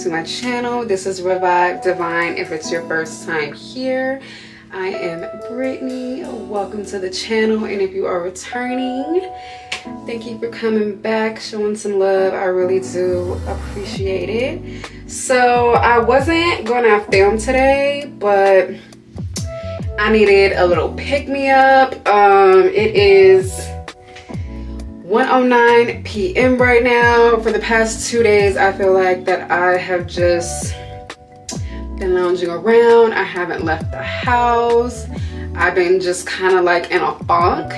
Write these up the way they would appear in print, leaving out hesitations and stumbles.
to my channel. This is Revive Divine. If it's your first time here, I am Brittany. Welcome to the channel, and if you are returning, thank you for coming back, showing some love. I really do appreciate it. So I wasn't gonna film today, but I needed a little pick-me-up. It is 1:09 p.m. right now. For the past 2 days, I feel like that I have just been lounging around. I haven't left the house. I've been just kind of like in a funk.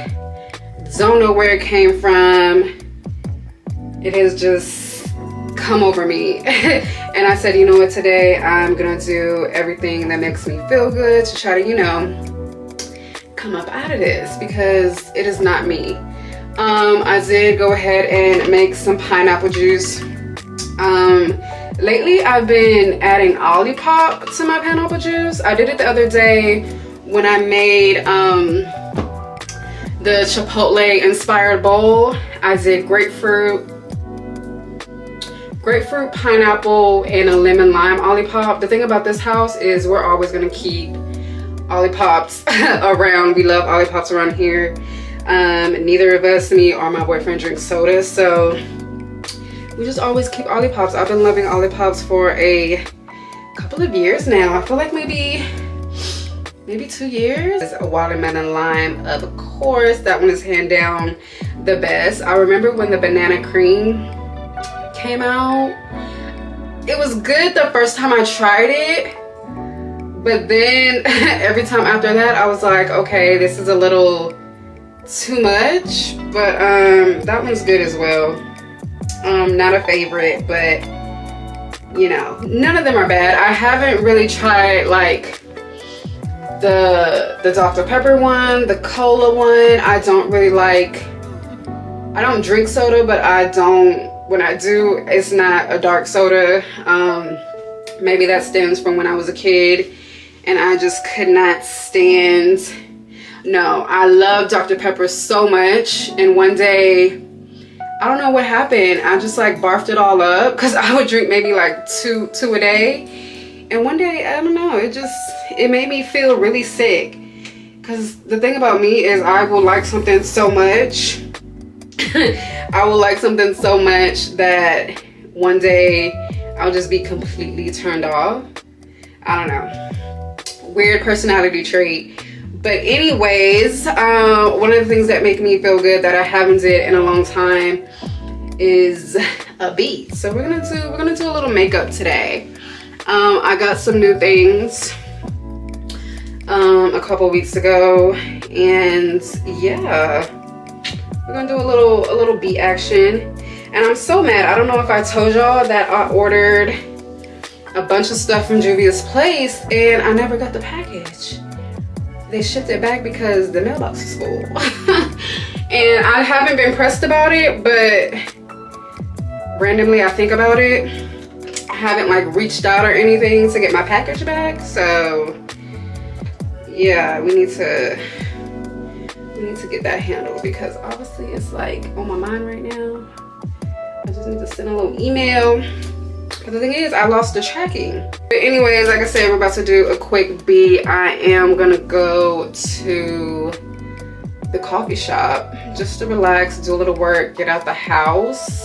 Don't know where it came from. It has just come over me. And I said, you know what, today I'm gonna do everything that makes me feel good to try to, you know, come up out of this, because it is not me. I did go ahead and make some pineapple juice. Lately I've been adding Olipop to my pineapple juice. I did it the other day when I made the Chipotle inspired bowl. I did grapefruit, pineapple, and a lemon lime Olipop. The thing about this house is we're always gonna keep Olipops around. We love Olipops around here. Neither of us, me or my boyfriend, drink soda, so we just always keep Olipops. I've been loving Olipops for a couple of years now. I feel like maybe 2 years. It's a watermelon lime, of course. That one is hand down the best. I remember when the banana cream came out. It was good the first time I tried it, but then every time after that I was like, okay, this is a little too much. But that one's good as well. Not a favorite, but you know, none of them are bad. I haven't really tried like the Dr. Pepper one, the cola one. I don't really like, I don't drink soda, but when I do, it's not a dark soda. Maybe that stems from when I was a kid and I just could not stand. No, I love Dr. Pepper so much, and one day, I don't know what happened, I just like barfed it all up, because I would drink maybe like two a day, and one day, I don't know, it made me feel really sick. Because the thing about me is I will like something so much that one day I'll just be completely turned off. I don't know, weird personality trait. But anyways, one of the things that make me feel good that I haven't did in a long time is a beat. So we're gonna do a little makeup today. I got some new things a couple weeks ago, and yeah, we're gonna do a little beat action. And I'm so mad. I don't know if I told y'all that I ordered a bunch of stuff from Juvia's Place and I never got the package. They shipped it back because the mailbox is full. And I haven't been pressed about it, but randomly I think about it. I haven't like reached out or anything to get my package back. So yeah, we need to get that handled, because obviously it's like on my mind right now. I just need to send a little email. But the thing is, I lost the tracking. But anyways, like I said, we're about to do a quick beat. I am gonna go to the coffee shop just to relax, do a little work, get out the house.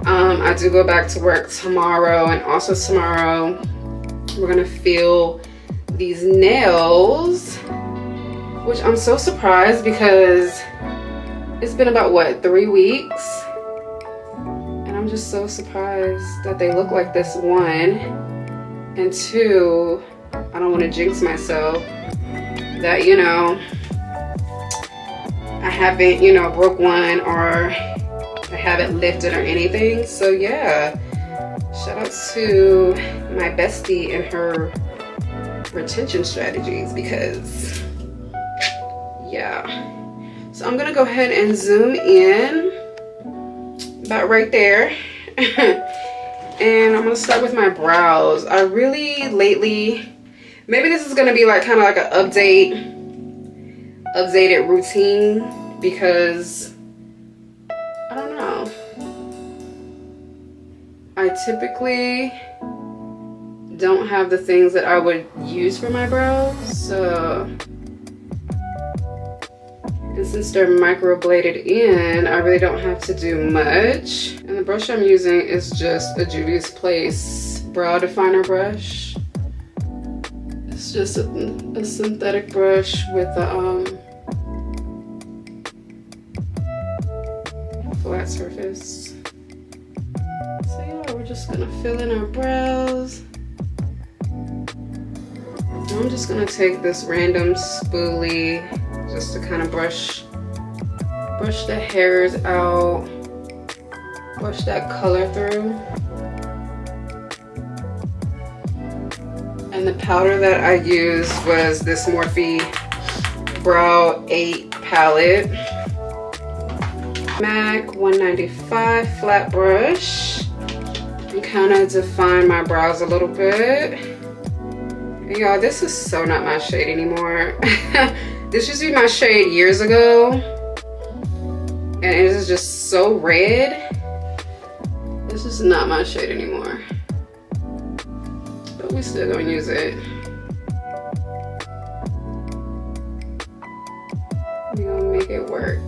I do go back to work tomorrow, and also tomorrow we're gonna fill these nails, which I'm so surprised because it's been about, what, 3 weeks? I'm just so surprised that they look like this, one, and two, I don't want to jinx myself that, you know, I haven't, you know, broke one or I haven't lifted or anything. So yeah, shout out to my bestie and her retention strategies, because yeah. So I'm gonna go ahead and zoom in about right there. And I'm gonna start with my brows. I really lately, maybe this is gonna be like kind of like an updated routine, because I don't know, I typically don't have the things that I would use for my brows. So, and since they're microbladed in, I really don't have to do much. And the brush I'm using is just a Juvia's Place brow definer brush. It's just a synthetic brush with a flat surface. So yeah, we're just gonna fill in our brows. I'm just gonna take this random spoolie just to kind of brush the hairs out, brush that color through. And the powder that I used was this Morphe Brow 8 palette. MAC 195 flat brush. And kind of define my brows a little bit. Y'all, this is so not my shade anymore. This used to be my shade years ago. And it is just so red. This is not my shade anymore. But we still gonna use it. We're gonna make it work.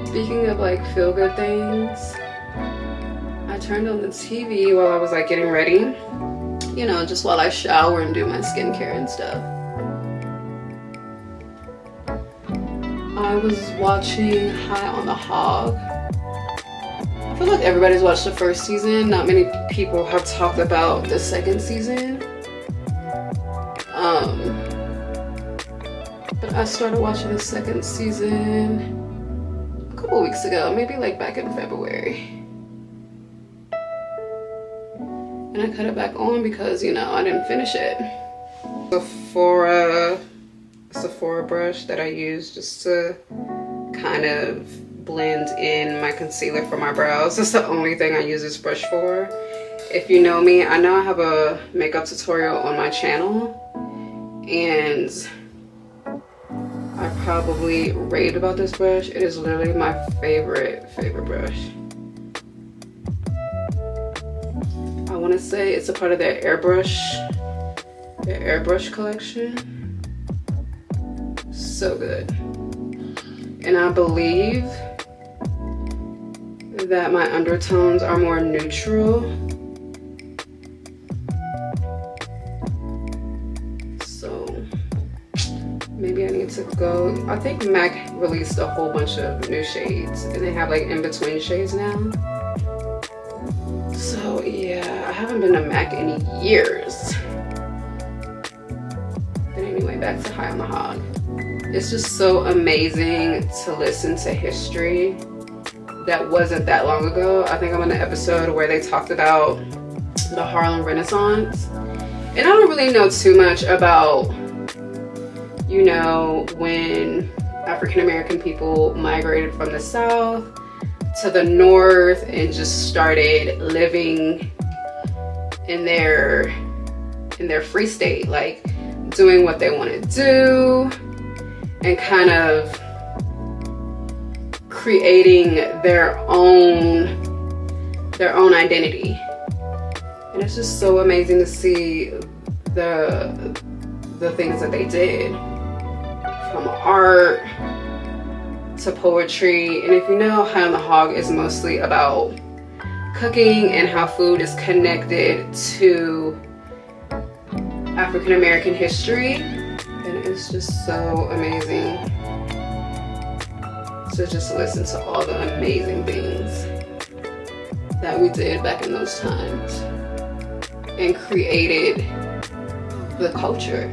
Speaking of like feel-good things, I turned on the TV while I was like getting ready, you know, just while I shower and do my skincare and stuff. I was watching High on the Hog. I feel like everybody's watched the first season. Not many people have talked about the second season. But I started watching the second season a couple weeks ago, maybe like back in February. And I cut it back on because, you know, I didn't finish it. Sephora brush that I use just to kind of blend in my concealer for my brows. That's the only thing I use this brush for. If you know me, I know I have a makeup tutorial on my channel, and I probably raved about this brush. It is literally my favorite brush. I want to say it's a part of their airbrush collection. So good. And I believe that my undertones are more neutral. So maybe I need to go. I think MAC released a whole bunch of new shades, and they have like in-between shades now. So yeah, I haven't been to MAC in years. But anyway, back to High on the Hog. It's just so amazing to listen to history that wasn't that long ago. I think I'm in an episode where they talked about the Harlem Renaissance. And I don't really know too much about, you know, when African American people migrated from the South to the North and just started living in their free state, like doing what they want to do and kind of creating their own identity. And it's just so amazing to see the things that they did, from art to poetry. And if you know, High on the Hog is mostly about cooking and how food is connected to African American history. And it's just so amazing to just listen to all the amazing things that we did back in those times and created the culture.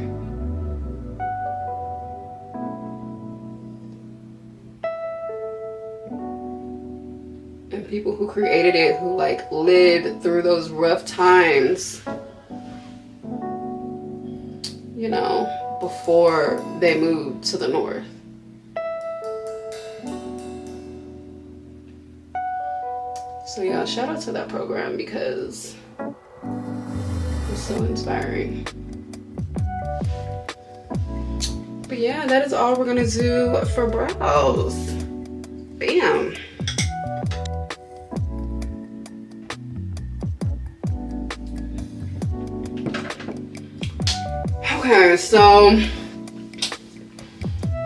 And people who created it, who like lived through those rough times, you know, before they moved to the North. So yeah, shout out to that program because it's so inspiring. But yeah, that is all we're gonna do for brows. Bam. Okay, so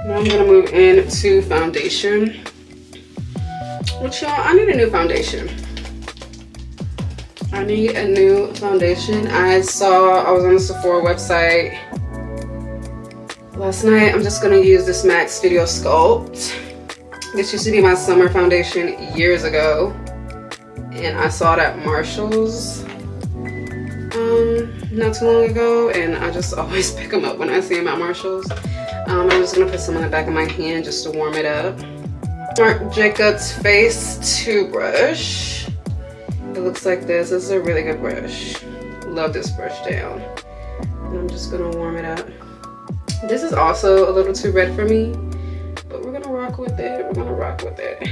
now I'm gonna move into foundation. Which, y'all, I need a new foundation. I need a new foundation. I was on the Sephora website last night. I'm just gonna use this MAC Studio Sculpt. This used to be my summer foundation years ago, and I saw it at Marshall's not too long ago, and I just always pick them up when I see them at Marshall's. I'm just gonna put some on the back of my hand just to warm it up. Marc Jacobs Face 2 brush. It looks like this. This is a really good brush. Love this brush down. And I'm just gonna warm it up. This is also a little too red for me, but we're gonna rock with it. We're gonna rock with it.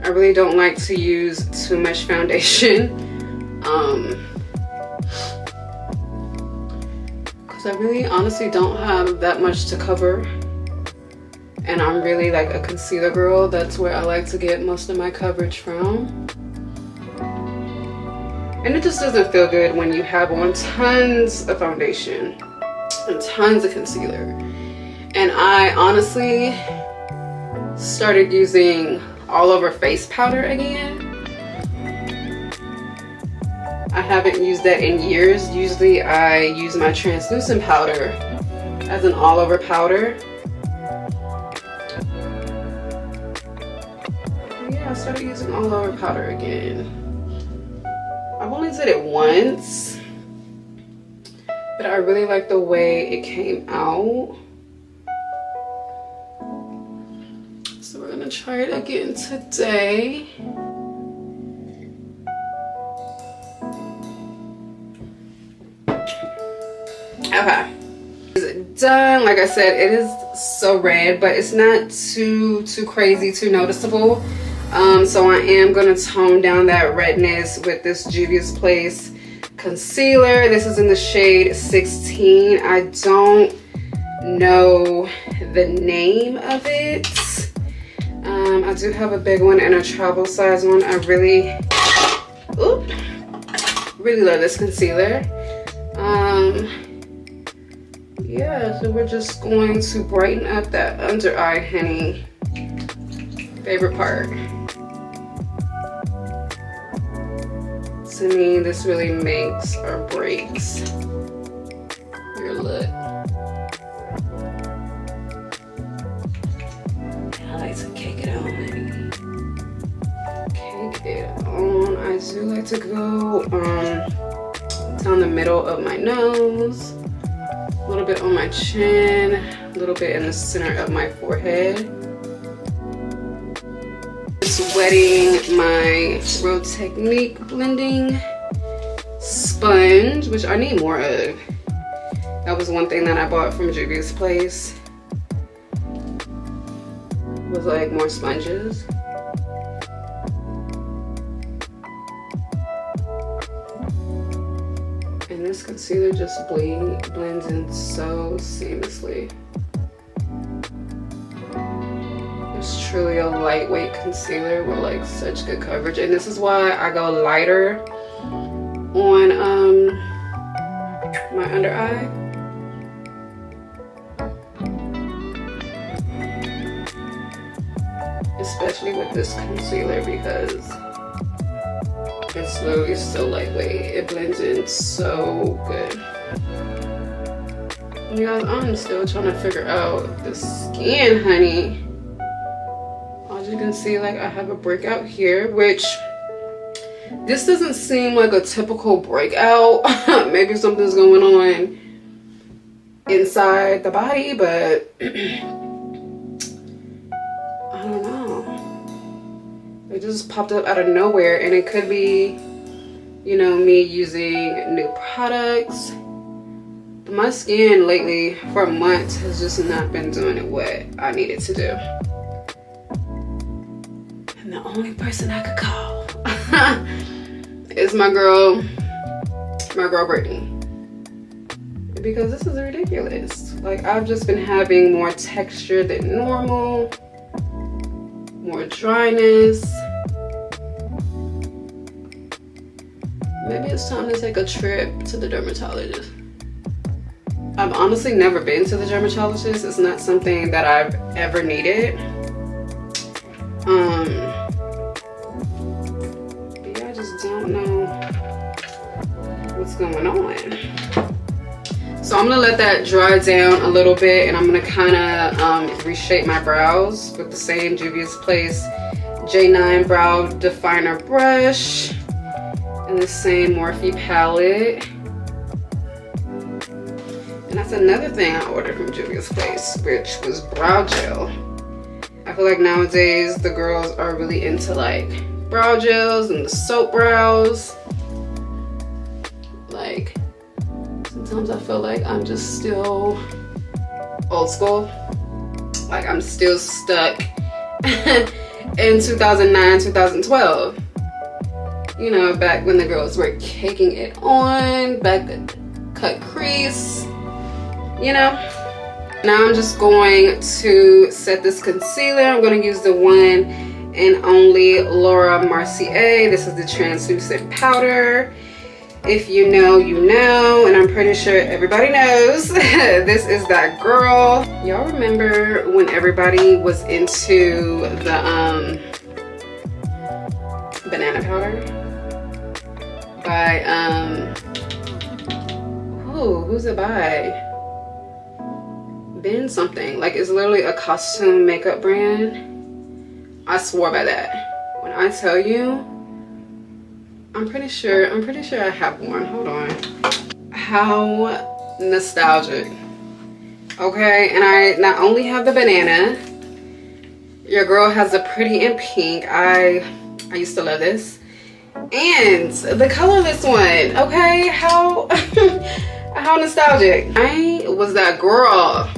I really don't like to use too much foundation. Because I really honestly don't have that much to cover. And I'm really like a concealer girl. That's where I like to get most of my coverage from. And it just doesn't feel good when you have on tons of foundation and tons of concealer. And I honestly started using all over face powder again. I haven't used that in years. Usually I use my translucent powder as an all over powder. Yeah, I started using all over powder again. I've only did it once, but I really like the way it came out. So we're gonna try it again today. Okay, it's done. Like I said, it is so red, but it's not too crazy, too noticeable. So I am gonna tone down that redness with this Juvia's Place concealer. This is in the shade 16. I don't know the name of it. I do have a big one and a travel size one. I really love this concealer. Yeah, so we're just going to brighten up that under eye, honey. Favorite part. To me, this really makes or breaks your look. I like to cake it on, honey. Cake it on. I do like to go down the middle of my nose. A little bit on my chin, a little bit in the center of my forehead. Just wetting my Real Technique blending sponge, which I need more of. That was one thing that I bought from Juvia's Place. Was like more sponges. And this concealer just blends in so seamlessly. It's truly a lightweight concealer with like such good coverage. And this is why I go lighter on my under eye. Especially with this concealer because it's literally so lightweight. It blends in so good. You guys, I'm still trying to figure out the skin, honey. As you can see, like I have a breakout here, which this doesn't seem like a typical breakout. Maybe something's going on inside the body, but I don't know. It just popped up out of nowhere, and it could be, you know, me using new products. But my skin lately, for months, has just not been doing what I needed to do. And the only person I could call is my girl Brittany. Because this is ridiculous. Like, I've just been having more texture than normal. more dryness. Maybe it's time to take a trip to the dermatologist. I've honestly never been to the dermatologist. It's not something that I've ever needed. But yeah, I just don't know what's going on. So I'm gonna let that dry down a little bit, and I'm gonna kind of reshape my brows with the same Juvia's Place J9 Brow Definer brush and the same Morphe palette. And that's another thing I ordered from Juvia's Place, which was brow gel. I feel like nowadays the girls are really into like brow gels and the soap brows. Like, sometimes I feel like I'm just still old school. Like I'm still stuck in 2009, 2012. You know, back when the girls were caking it on, back the cut crease, you know. Now I'm just going to set this concealer. I'm going to use the one and only Laura Mercier. This is the translucent powder. If you know, you know, and I'm pretty sure everybody knows. This is that girl. Y'all remember when everybody was into the banana powder by who's it by? Ben something. Like, it's literally a costume makeup brand. I swore by that. When I tell you, I'm pretty sure I have one. Hold on. How nostalgic. Okay, and I not only have the banana, your girl has a pretty in pink. I used to love this. And the colorless one. Okay, how how nostalgic. I was that girl.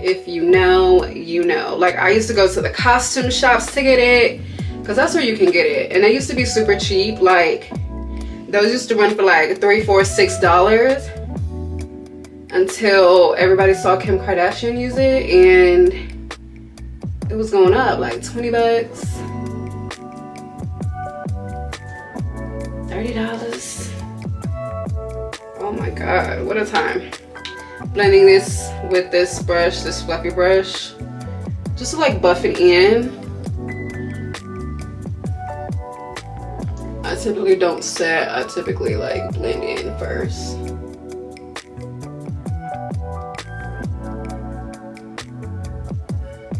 If you know, you know. Like, I used to go to the costume shops to get it, because that's where you can get it. And they used to be super cheap. Like, those used to run for like $3, $4, $6 until everybody saw Kim Kardashian use it, and it was going up like 20 bucks, $30. Oh my God, what a time. Blending this with this brush, this fluffy brush, just to like buff it in. I typically don't set, I typically like blend in first.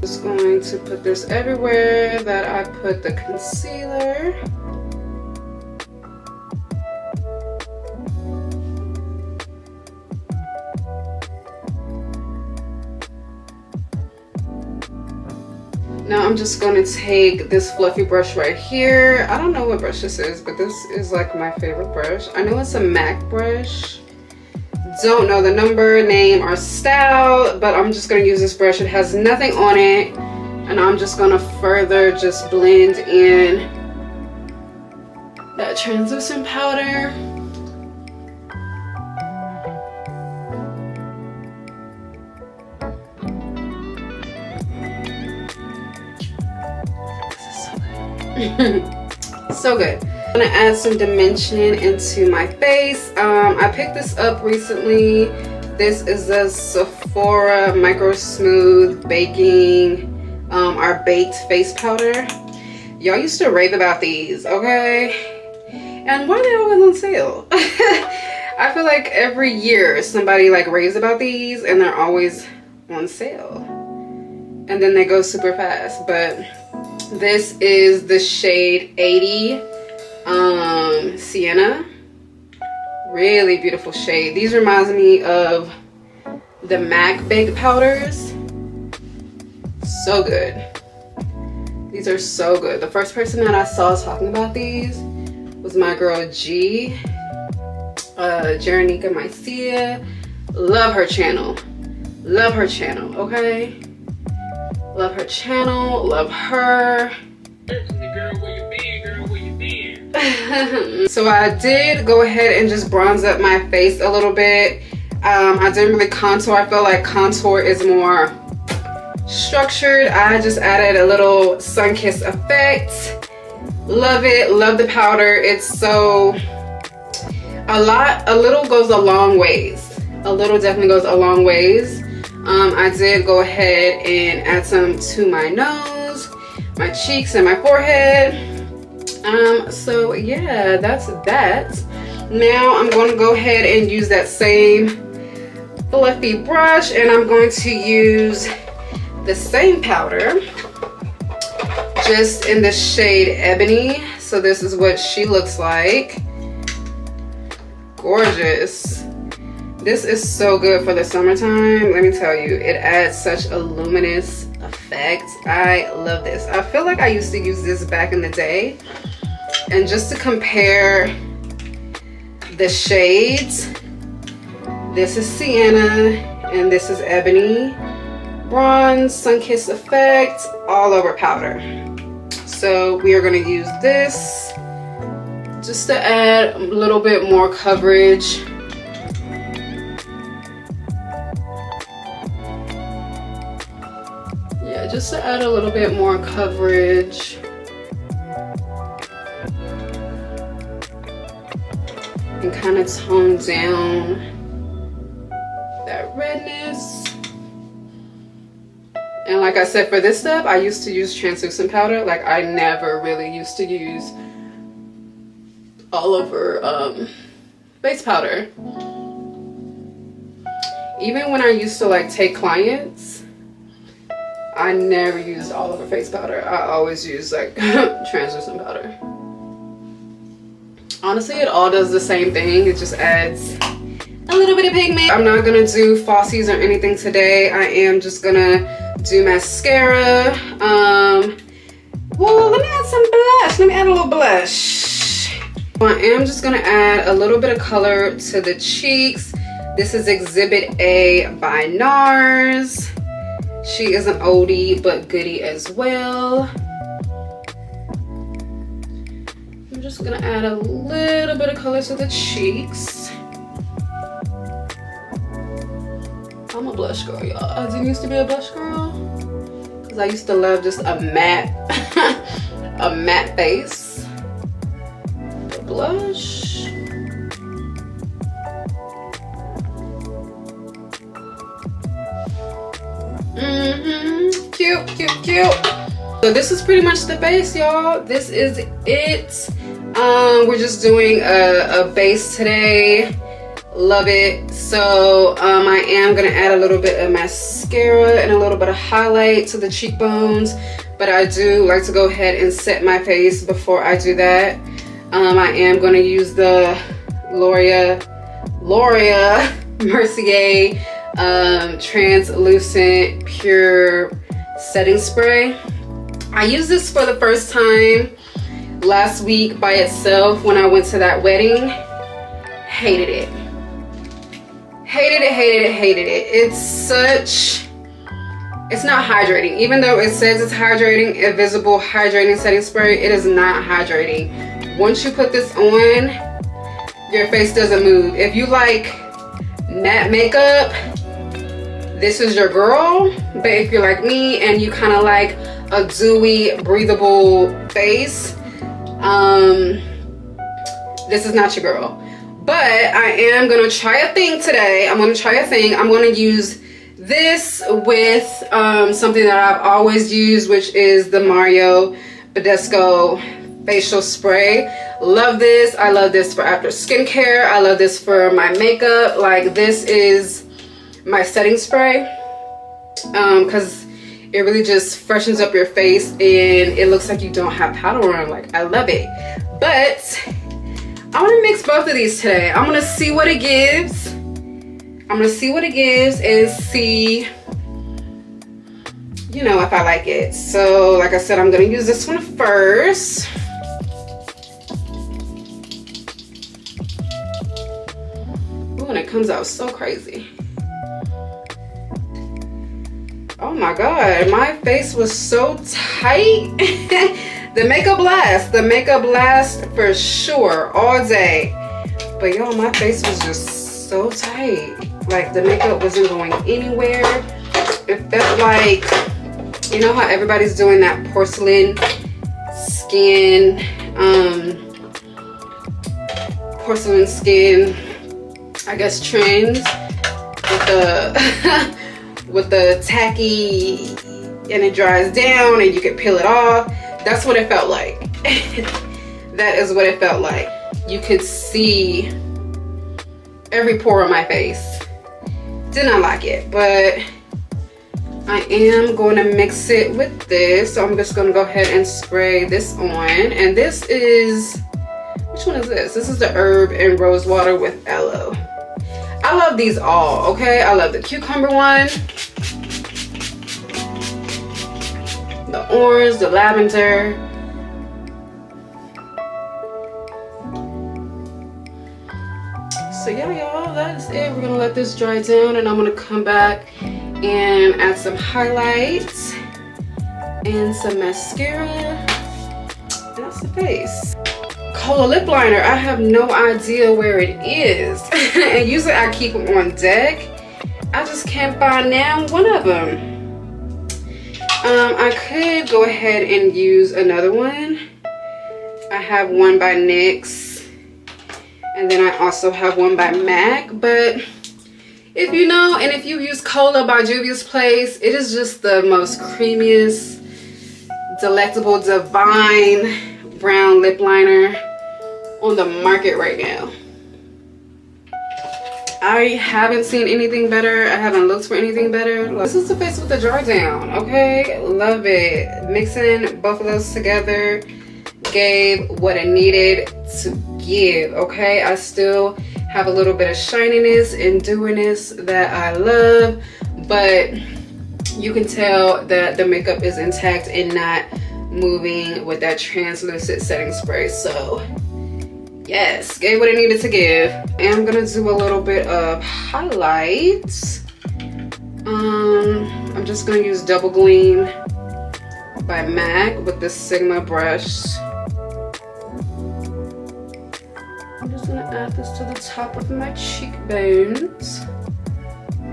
Just going to put this everywhere that I put the concealer. Now I'm just going to take this fluffy brush right here. I don't know what brush this is, but this is like my favorite brush. I know it's a MAC brush. Don't know the number, name, or style, but I'm just going to use this brush. It has nothing on it, and I'm just going to further just blend in that translucent powder. So good. I'm gonna add some dimension into my face. I picked this up recently. This is the Sephora Micro Smooth Baking our baked face powder. Y'all used to rave about these, okay? And why are they always on sale? I feel like every year somebody like raves about these, and they're always on sale, and then they go super fast. But this is the shade 80 Sienna. Really beautiful shade. These reminds me of the MAC baked powders. So good. These are so good. The first person that I saw talking about these was my girl G, Jeranika Mycia. Love her channel. Love her channel, okay? Love her channel, love her. Girl, where you been? Girl, where you been? So I did go ahead and just bronze up my face a little bit. I didn't really contour. I feel like contour is more structured. I just added a little sun-kissed effect. Love it. Love the powder. It's so, a little goes a long ways. A little definitely goes a long ways. I did go ahead and add some to my nose, my cheeks, and my forehead. So yeah, that's that. Now I'm going to go ahead and use that same fluffy brush, and I'm going to use the same powder, just in the shade Ebony. So this is what she looks like. Gorgeous. This is so good for the summertime. Let me tell you, it adds such a luminous effect. I love this. I feel like I used to use this back in the day. And just to compare the shades, this is Sienna and this is Ebony. Bronze, sun-kissed effect, all over powder. So we are going to use this just to add a little bit more coverage. Yeah, just to add a little bit more coverage. And kind of tone down that redness. And like I said, for this stuff, I used to use translucent powder. Like, I never really used to use all over face powder. Even when I used to like take clients, I never used all over face powder. I always used like translucent powder. Honestly, it all does the same thing. It just adds a little bit of pigment. I'm not gonna do falsies or anything today. I am just gonna do mascara. Well, let me add some blush. Let me add a little blush. I am just gonna add a little bit of color to the cheeks. This is Exhibit A by NARS. She is an oldie but goodie as well. I'm just gonna add a little bit of color to the cheeks. I'm a blush girl, y'all. I didn't used to be a blush girl because I used to love just a matte, a matte face. But blush. Cute, cute, cute. So this is pretty much the base, y'all. This is it. We're just doing a base today. Love it. So I am gonna add a little bit of mascara and a little bit of highlight to the cheekbones, but I do like to go ahead and set my face before I do that. I am gonna use the L'Oreal Mercier translucent pure setting spray. I used this for the first time last week by itself when I went to that wedding. Hated it. Hated it, hated it, hated it. It's not hydrating. Even though it says it's hydrating, invisible hydrating setting spray, it is not hydrating. Once you put this on, your face doesn't move. If you like matte makeup, this is your girl. But if you're like me and you kind of like a dewy, breathable face, this is not your girl. But I am gonna try a thing today. I'm gonna use this with something that I've always used, which is the Mario Badescu facial spray. Love this. I love this for after skincare. I love this for my makeup. Like, this is my setting spray because it really just freshens up your face and it looks like you don't have powder on. Like, I love it. But I want to mix both of these today. I'm gonna see what it gives. And see, you know, if I like it. So like I said, I'm gonna use this one first. Ooh, and it comes out so crazy. Oh my God, my face was so tight. The makeup lasts for sure all day. But y'all, my face was just so tight. Like the makeup wasn't going anywhere. It felt like, you know how everybody's doing that porcelain skin, I guess, trends with the with the tacky, and it dries down and you can peel it off. That's what it felt like. That is what it felt like. You could see every pore on my face. Did not like it, but I am going to mix it with this. So I'm just going to go ahead and spray this on. And this is, which one is this? This is the herb and rose water with aloe. I love these all, okay? I love the cucumber one, the orange, the lavender. So yeah, y'all, that's it. We're gonna let this dry down and I'm gonna come back and add some highlights and some mascara. And that's the face. Kola lip liner, I have no idea where it is. And usually I keep them on deck. I just can't find now one of them. I could go ahead and use another one. I have one by NYX. And then I also have one by MAC. But if you know, and if you use Kola by Juvia's Place, it is just the most creamiest, delectable, divine brown lip liner on the market right now. I haven't seen anything better. I haven't looked for anything better. This is the face with the dry down, okay? Love it. Mixing both of those together gave what it needed to give, okay? I still have a little bit of shininess and dewiness that I love, but you can tell that the makeup is intact and not moving with that translucent setting spray. So yes, gave what it needed to give. And I'm gonna do a little bit of highlights. I'm just gonna use Double Gleam by MAC with the Sigma brush. I'm just gonna add this to the top of my cheekbones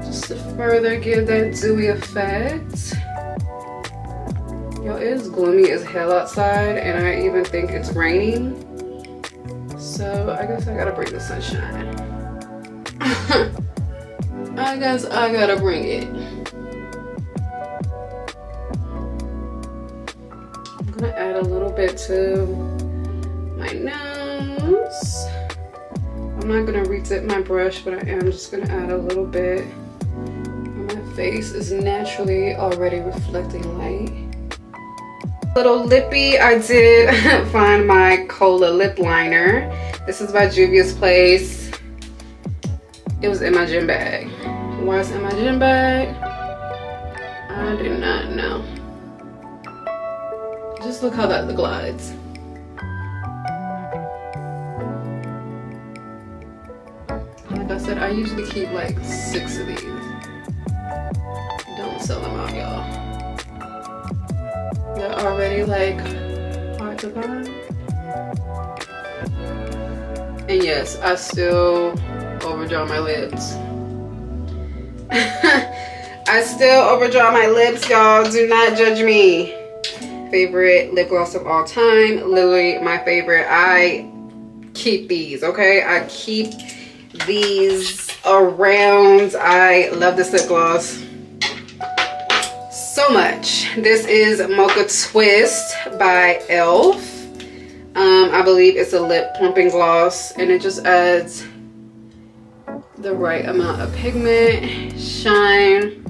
just to further give that dewy effect. Yo, it is gloomy as hell outside and I even think it's raining. So I guess I gotta bring the sunshine. I guess I gotta bring it. I'm gonna add a little bit to my nose. I'm not gonna retip my brush, but I am just gonna add a little bit. My face is naturally already reflecting light. Little lippy, I did find my Kola lip liner. This is by Juvia's Place. It was in my gym bag. Why it's in my gym bag? I do not know. Just look how that glides. Like I said, I usually keep like 6 of these. Don't sell them out, y'all. They're already like hard to find. And yes, I still overdraw my lips. I still overdraw my lips, y'all. Do not judge me. Favorite lip gloss of all time. Literally my favorite. I keep these, okay? I keep these around. I love this lip gloss so much. This is Mocha Twist by e.l.f. I believe it's a lip plumping gloss and it just adds the right amount of pigment, shine.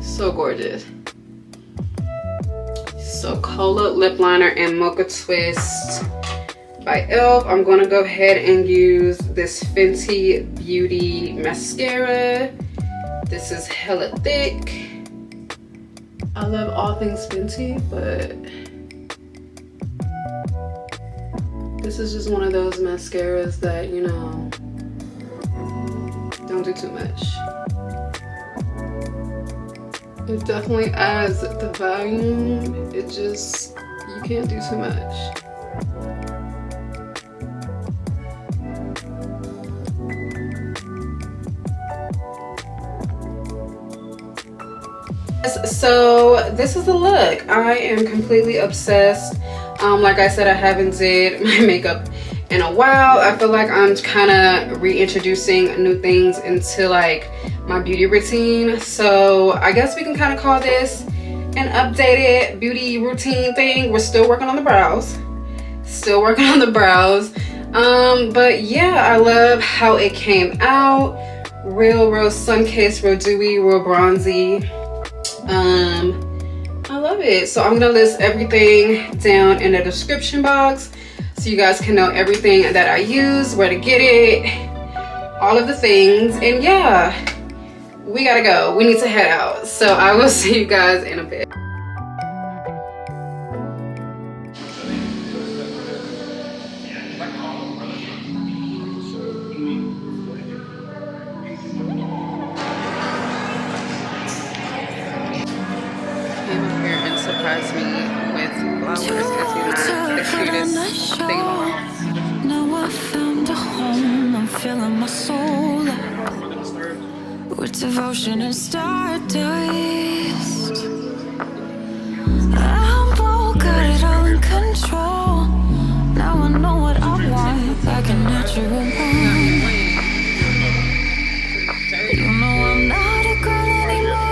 So gorgeous. So Kola lip liner and Mocha Twist by e.l.f. I'm going to go ahead and use this Fenty Beauty mascara. This is hella thick. I love all things Fenty, but this is just one of those mascaras that, you know, don't do too much. It definitely adds the volume. It just, you can't do too much. So this is the look. I am completely obsessed. Like I said, I haven't did my makeup in a while. I feel like I'm kind of reintroducing new things into like my beauty routine. So I guess we can kind of call this an updated beauty routine thing. We're still working on the brows. But yeah, I love how it came out. Real sun-kissed, real dewy, real bronzy. I love it. So I'm gonna list everything down in the description box so you guys can know everything that I use, where to get it, all of the things. And yeah, we gotta go. We need to head out. So I will see you guys in a bit. Surprise me with flowers because he's not the cutest thing in the world. Now I found a home, I'm filling my soul with devotion and stardust. I'm bold, got it all in control. Now I know what I want, like a natural one. You know I'm not a girl anymore.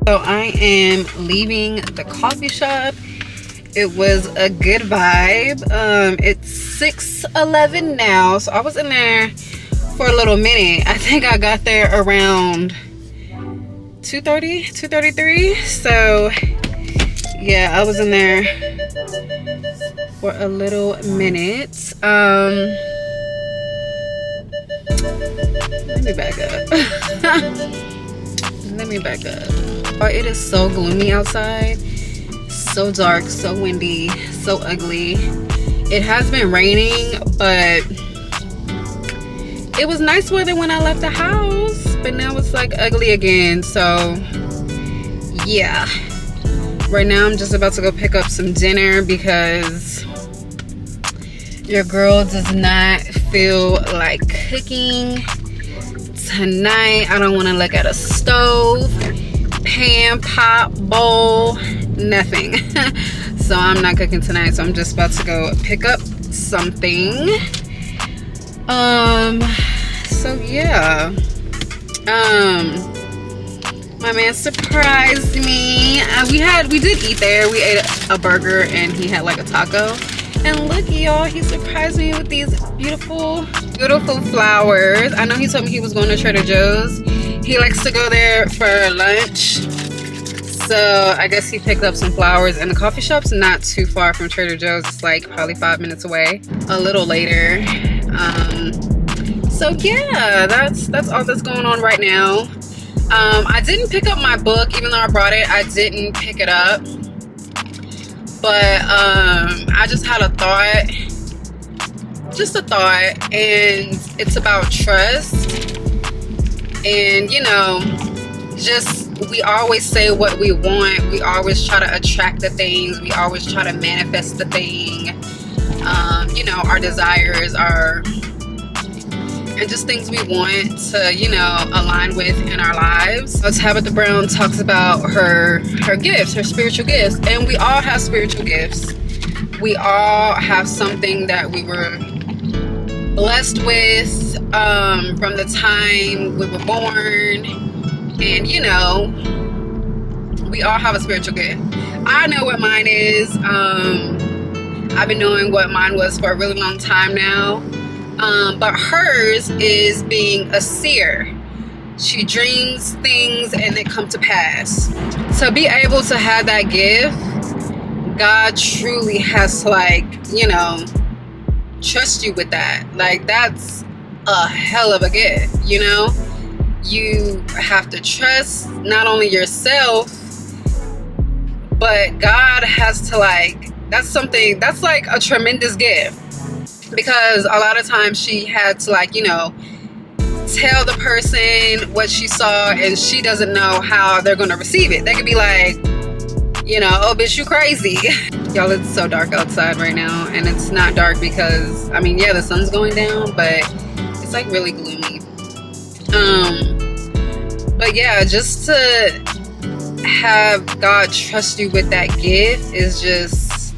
So I am leaving the coffee shop. It was a good vibe. It's 6:11 now, so I was in there for a little minute. I think I got there around 2:30, 2:33. So yeah, I was in there for a little minute. Let me back up. Let me back up. Oh, it is so gloomy outside, so dark, so windy, so ugly. It has been raining, but it was nice weather when I left the house, but now it's like ugly again. So yeah, right now I'm just about to go pick up some dinner because Your girl does not feel like cooking tonight. I don't want to look at a stove, pan, pot, bowl, nothing. So I'm not cooking tonight. So I'm just about to go pick up something. So yeah. My man surprised me. We did eat there. We ate a burger and he had like a taco. And look, y'all, he surprised me with these beautiful, beautiful flowers. I know he told me he was going to Trader Joe's. He likes to go there for lunch. So I guess he picked up some flowers. And the coffee shop's not too far from Trader Joe's. It's like probably 5 minutes away. A little later. So yeah, that's all that's going on right now. I didn't pick up my book, even though I brought it. I didn't pick it up. But I just had a thought, and it's about trust. And you know, we always say what we want. We always try to attract the things. We always try to manifest the thing. You know, our desires, and just things we want to, you know, align with in our lives. So Tabitha Brown talks about her gifts, her spiritual gifts. And we all have spiritual gifts. We all have something that we were blessed with from the time we were born. And, you know, we all have a spiritual gift. I know what mine is. I've been knowing what mine was for a really long time now. But hers is being a seer. She dreams things and they come to pass. To be able to have that gift, God truly has to, like, you know, trust you with that. Like, that's a hell of a gift, you know? You have to trust not only yourself, but God has to, like, that's like a tremendous gift. Because a lot of times she had to, like, you know, tell the person what she saw and she doesn't know how they're going to receive it. They could be like, you know, oh, bitch, you crazy. Y'all, it's so dark outside right now. And it's not dark because, I mean, yeah, the sun's going down, but it's like really gloomy. But yeah, just to have God trust you with that gift is just,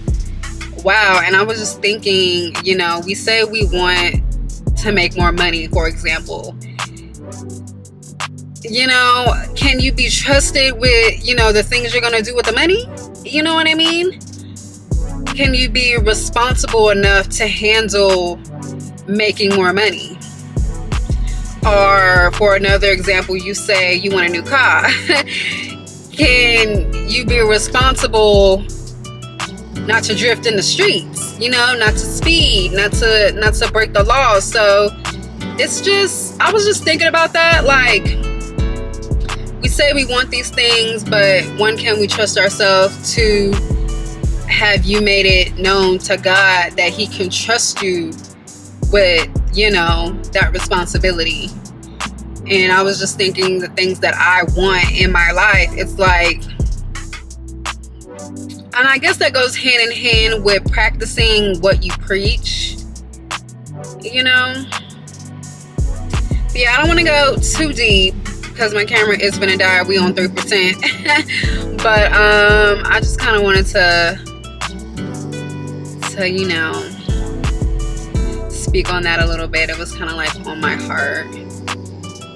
wow. And I was just thinking, you know, we say we want to make more money, for example. You know, can you be trusted with, you know, the things you're going to do with the money? You know what I mean? Can you be responsible enough to handle making more money? Or for another example, you say you want a new car. Can you be responsible not to drift in the streets, you know, not to speed, not to break the law? So it's just, I was just thinking about that. Like, we say we want these things, but one, can we trust ourselves? Two, have you made it known to God that he can trust you with, you know, that responsibility? And I was just thinking the things that I want in my life, it's like, and I guess that goes hand in hand with practicing what you preach, you know? But yeah, I don't want to go too deep because my camera is gonna die. We on 3%. But I just kind of wanted to, you know, speak on that a little bit. It was kind of like on my heart.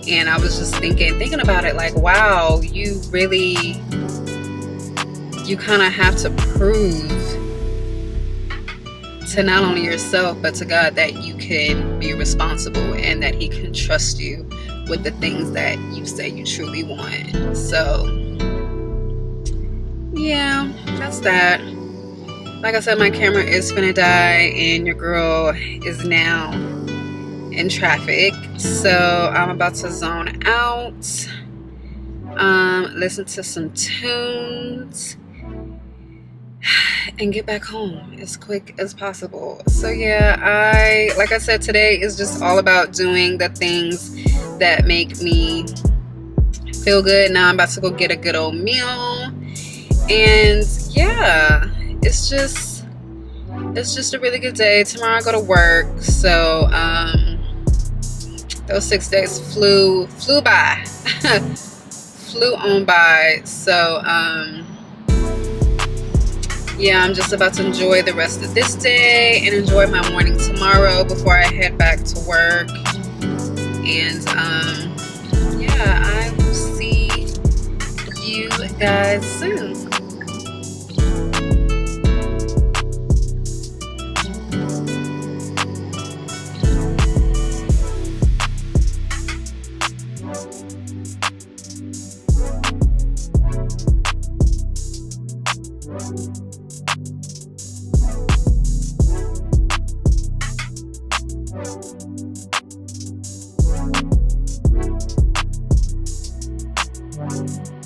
And I was just thinking about it, like, wow, you kind of have to prove to not only yourself but to God that you can be responsible and that he can trust you with the things that you say you truly want. So yeah, that's that. Like I said, my camera is finna die and your girl is now in traffic, so I'm about to zone out, listen to some tunes and get back home as quick as possible. So yeah, like I said, today is just all about doing the things that make me feel good. Now I'm about to go get a good old meal, and yeah, it's just it's just a really good day. Tomorrow I go to work, so those 6 days flew by. Flew on by. So yeah, I'm just about to enjoy the rest of this day and enjoy my morning tomorrow before I head back to work. And yeah, I will see you guys soon. Thank you.